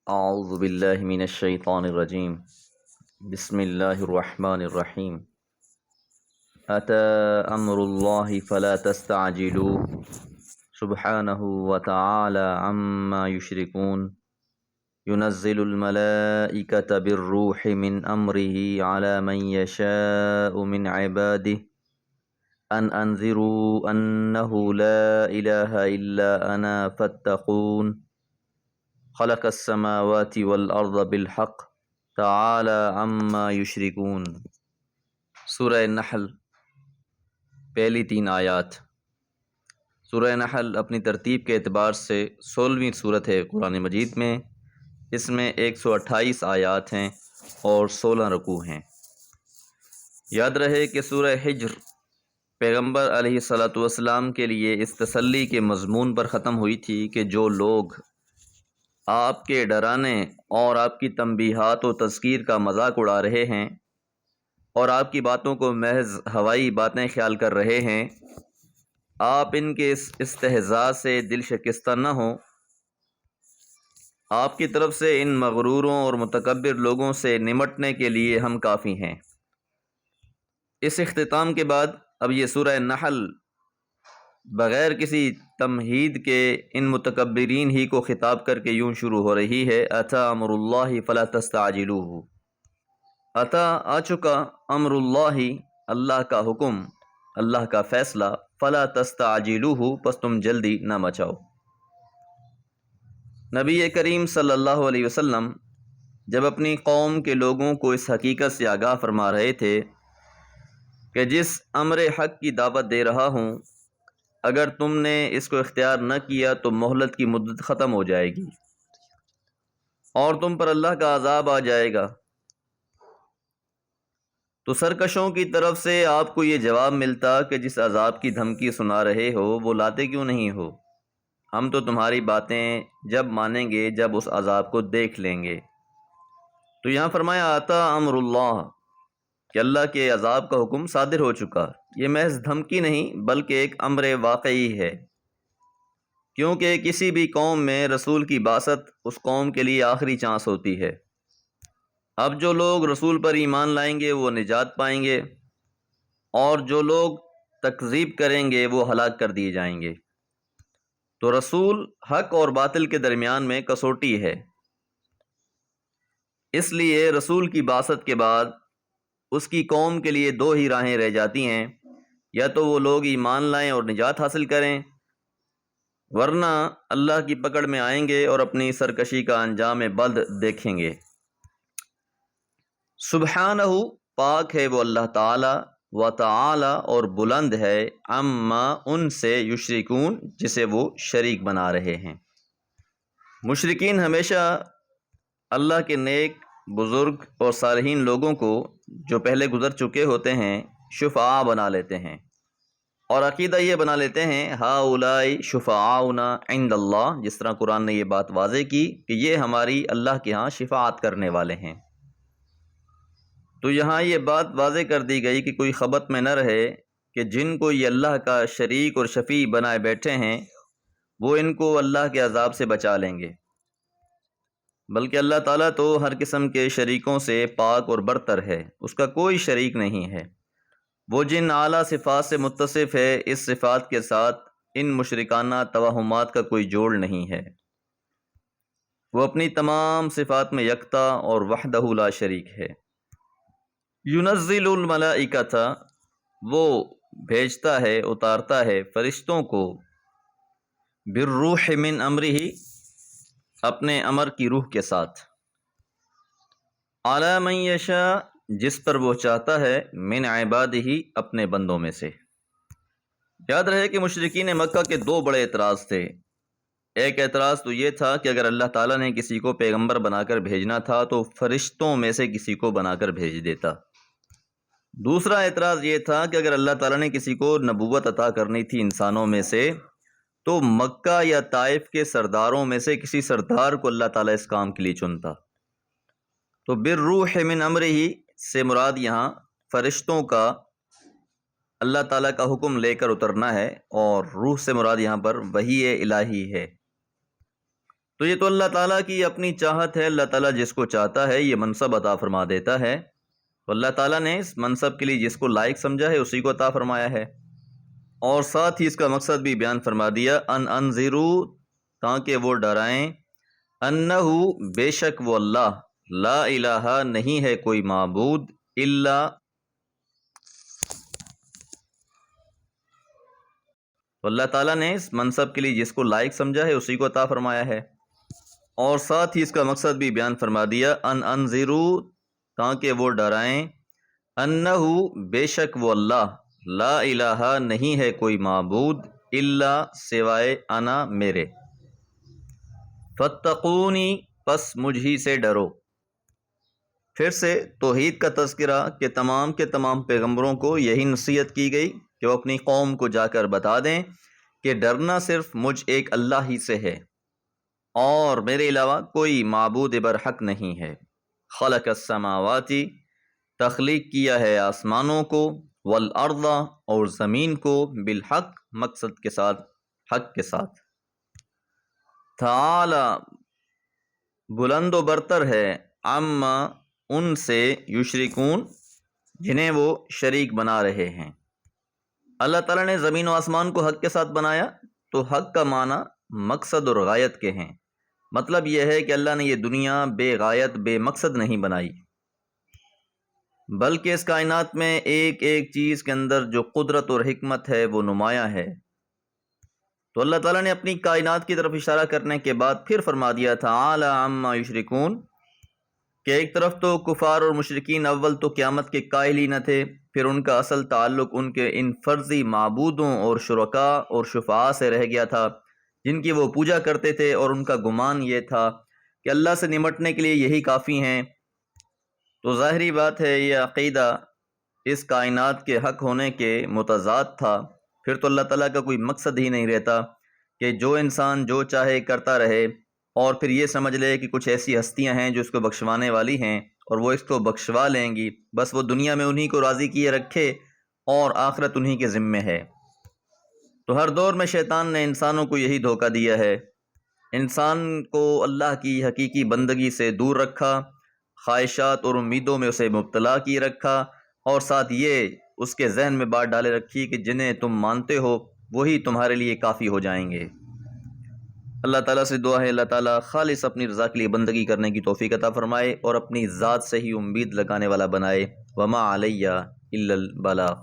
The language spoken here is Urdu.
اعوذ باللہ من الشیطان الرجیم بسم اللہ الرحمن الرحیم اتی امر اللہ فلا تستعجلوه سبحانہ وتعالی عما یشرکون ينزل الملائکة بالروح من امره على من یشاء من عباده ان انذروا انه لا الہ الا انا فاتقون خلق السماوات والارض بالحق تعالی عما یشرکون۔ سورہ نحل پہلی 3 آیات۔ سورہ نحل اپنی ترتیب کے اعتبار سے 16ویں صورت ہے قرآن مجید میں۔ اس میں 128 آیات ہیں اور 16 رکوع ہیں۔ یاد رہے کہ سورہ حجر پیغمبر علیہ الصلاۃ والسلام کے لیے اس تسلی کے مضمون پر ختم ہوئی تھی کہ جو لوگ آپ کے ڈرانے اور آپ کی تنبیہات و تذکیر کا مذاق اڑا رہے ہیں اور آپ کی باتوں کو محض ہوائی باتیں خیال کر رہے ہیں، آپ ان کے اس استہزاء سے دل شکستہ نہ ہوں۔ آپ کی طرف سے ان مغروروں اور متکبر لوگوں سے نمٹنے کے لیے ہم کافی ہیں۔ اس اختتام کے بعد اب یہ سورہ نحل بغیر کسی تمہید کے ان متکبرین ہی کو خطاب کر کے یوں شروع ہو رہی ہے، اتی امر اللہ فلا تستعجلوه۔ اتی آ چکا، امر اللہ اللہ کا حکم، اللہ کا فیصلہ، فلا تستعجلوه پس تم جلدی نہ مچاؤ۔ نبی کریم صلی اللہ علیہ وسلم جب اپنی قوم کے لوگوں کو اس حقیقت سے آگاہ فرما رہے تھے کہ جس امر حق کی دعوت دے رہا ہوں، اگر تم نے اس کو اختیار نہ کیا تو مہلت کی مدت ختم ہو جائے گی اور تم پر اللہ کا عذاب آ جائے گا، تو سرکشوں کی طرف سے آپ کو یہ جواب ملتا کہ جس عذاب کی دھمکی سنا رہے ہو وہ لاتے کیوں نہیں ہو؟ ہم تو تمہاری باتیں جب مانیں گے جب اس عذاب کو دیکھ لیں گے۔ تو یہاں فرمایا اتی امر اللہ کہ اللہ کے عذاب کا حکم صادر ہو چکا۔ یہ محض دھمکی نہیں بلکہ ایک امر واقعی ہے، کیونکہ کسی بھی قوم میں رسول کی بعثت اس قوم کے لیے آخری چانس ہوتی ہے۔ اب جو لوگ رسول پر ایمان لائیں گے وہ نجات پائیں گے، اور جو لوگ تکذیب کریں گے وہ ہلاک کر دیے جائیں گے۔ تو رسول حق اور باطل کے درمیان میں کسوٹی ہے، اس لیے رسول کی بعثت کے بعد اس کی قوم کے لیے 2 ہی راہیں رہ جاتی ہیں، یا تو وہ لوگ ایمان لائیں اور نجات حاصل کریں، ورنہ اللہ کی پکڑ میں آئیں گے اور اپنی سرکشی کا انجام بد دیکھیں گے۔ سبحانہ پاک ہے وہ اللہ تعالی، و تعالی اور بلند ہے، عما ان سے، یشرکون جسے وہ شریک بنا رہے ہیں۔ مشرکین ہمیشہ اللہ کے نیک، بزرگ اور صالحین لوگوں کو جو پہلے گزر چکے ہوتے ہیں شفعاء بنا لیتے ہیں، اور عقیدہ یہ بنا لیتے ہیں ہؤلاء شفعاؤنا عند اللہ، جس طرح قرآن نے یہ بات واضح کی کہ یہ ہماری اللہ کے ہاں شفاعت کرنے والے ہیں۔ تو یہاں یہ بات واضح کر دی گئی کہ کوئی خبط میں نہ رہے کہ جن کو یہ اللہ کا شریک اور شفیع بنائے بیٹھے ہیں وہ ان کو اللہ کے عذاب سے بچا لیں گے، بلکہ اللہ تعالیٰ تو ہر قسم کے شریکوں سے پاک اور برتر ہے، اس کا کوئی شریک نہیں ہے۔ وہ جن اعلیٰ صفات سے متصف ہے، اس صفات کے ساتھ ان مشرکانہ توہمات کا کوئی جوڑ نہیں ہے۔ وہ اپنی تمام صفات میں یکتا اور وحدہ لا شریک ہے۔ ینزل الملائکۃ، وہ بھیجتا ہے، اتارتا ہے فرشتوں کو، بالروح من امرہ، اپنے امر کی روح کے ساتھ، علی من یشاء، جس پر وہ چاہتا ہے، من عبادہ، اپنے بندوں میں سے۔ یاد رہے کہ مشرکین مکہ کے 2 بڑے اعتراض تھے۔ ایک اعتراض تو یہ تھا کہ اگر اللہ تعالیٰ نے کسی کو پیغمبر بنا کر بھیجنا تھا تو فرشتوں میں سے کسی کو بنا کر بھیج دیتا۔ دوسرا اعتراض یہ تھا کہ اگر اللہ تعالیٰ نے کسی کو نبوت عطا کرنی تھی انسانوں میں سے تو مکہ یا طائف کے سرداروں میں سے کسی سردار کو اللہ تعالیٰ اس کام کے لیے چنتا۔ تو بالروح من امرہ سے مراد یہاں فرشتوں کا اللہ تعالیٰ کا حکم لے کر اترنا ہے، اور روح سے مراد یہاں پر وحی الہی ہے۔ تو یہ تو اللہ تعالیٰ کی اپنی چاہت ہے، اللہ تعالیٰ جس کو چاہتا ہے یہ منصب عطا فرما دیتا ہے، تو اللہ تعالیٰ نے اس منصب کے لیے جس کو لائق سمجھا ہے اسی کو عطا فرمایا ہے، اور ساتھ ہی اس کا مقصد بھی بیان فرما دیا، انذرو، تاکہ وہ ڈرائیں، انہو، بے شک وہ اللہ، لا الہ، نہیں ہے کوئی معبود، الا، تو اللہ تعالیٰ نے اس منصب کے لیے جس کو لائق سمجھا ہے اسی کو عطا فرمایا ہے، اور ساتھ ہی اس کا مقصد بھی بیان فرما دیا، انذرو، تاکہ وہ ڈرائیں، انہو، بے شک وہ اللہ، لا الہ، نہیں ہے کوئی معبود، الا، سوائے، انا، میرے، فاتقونی، پس مجھ ہی سے ڈرو۔ پھر سے توحید کا تذکرہ کہ تمام کے تمام پیغمبروں کو یہی نصیحت کی گئی کہ وہ اپنی قوم کو جا کر بتا دیں کہ ڈرنا صرف مجھ ایک اللہ ہی سے ہے، اور میرے علاوہ کوئی معبود برحق نہیں ہے۔ خلق السماواتی، تخلیق کیا ہے آسمانوں کو، والارض، اور زمین کو، بالحق، مقصد کے ساتھ، حق کے ساتھ۔ تعالی، بلند و برتر ہے، عما، ان سے، یشرکون، جنہیں وہ شریک بنا رہے ہیں۔ اللہ تعالیٰ نے زمین و آسمان کو حق کے ساتھ بنایا، تو حق کا معنی مقصد اور غایت کے ہیں، مطلب یہ ہے کہ اللہ نے یہ دنیا بے غایت بے مقصد نہیں بنائی، بلکہ اس کائنات میں ایک ایک چیز کے اندر جو قدرت اور حکمت ہے وہ نمایاں ہے۔ تو اللہ تعالیٰ نے اپنی کائنات کی طرف اشارہ کرنے کے بعد پھر فرما دیا تعالی عما یشرکون، کہ ایک طرف تو کفار اور مشرکین اول تو قیامت کے قائل ہی نہ تھے، پھر ان کا اصل تعلق ان کے ان فرضی معبودوں اور شرکاء اور شفعاء سے رہ گیا تھا جن کی وہ پوجا کرتے تھے، اور ان کا گمان یہ تھا کہ اللہ سے نمٹنے کے لیے یہی کافی ہیں۔ تو ظاہری بات ہے یہ عقیدہ اس کائنات کے حق ہونے کے متضاد تھا، پھر تو اللہ تعالیٰ کا کوئی مقصد ہی نہیں رہتا کہ جو انسان جو چاہے کرتا رہے، اور پھر یہ سمجھ لے کہ کچھ ایسی ہستیاں ہیں جو اس کو بخشوانے والی ہیں اور وہ اس کو بخشوا لیں گی، بس وہ دنیا میں انہی کو راضی کیے رکھے اور آخرت انہی کے ذمے ہے۔ تو ہر دور میں شیطان نے انسانوں کو یہی دھوکہ دیا ہے، انسان کو اللہ کی حقیقی بندگی سے دور رکھا، خواہشات اور امیدوں میں اسے مبتلا کی رکھا، اور ساتھ یہ اس کے ذہن میں بات ڈالے رکھی کہ جنہیں تم مانتے ہو وہی تمہارے لیے کافی ہو جائیں گے۔ اللہ تعالیٰ سے دعا ہے اللہ تعالیٰ خالص اپنی رضا کے لیے بندگی کرنے کی توفیق عطا فرمائے اور اپنی ذات سے ہی امید لگانے والا بنائے۔ وما علیہ الا البلاغ۔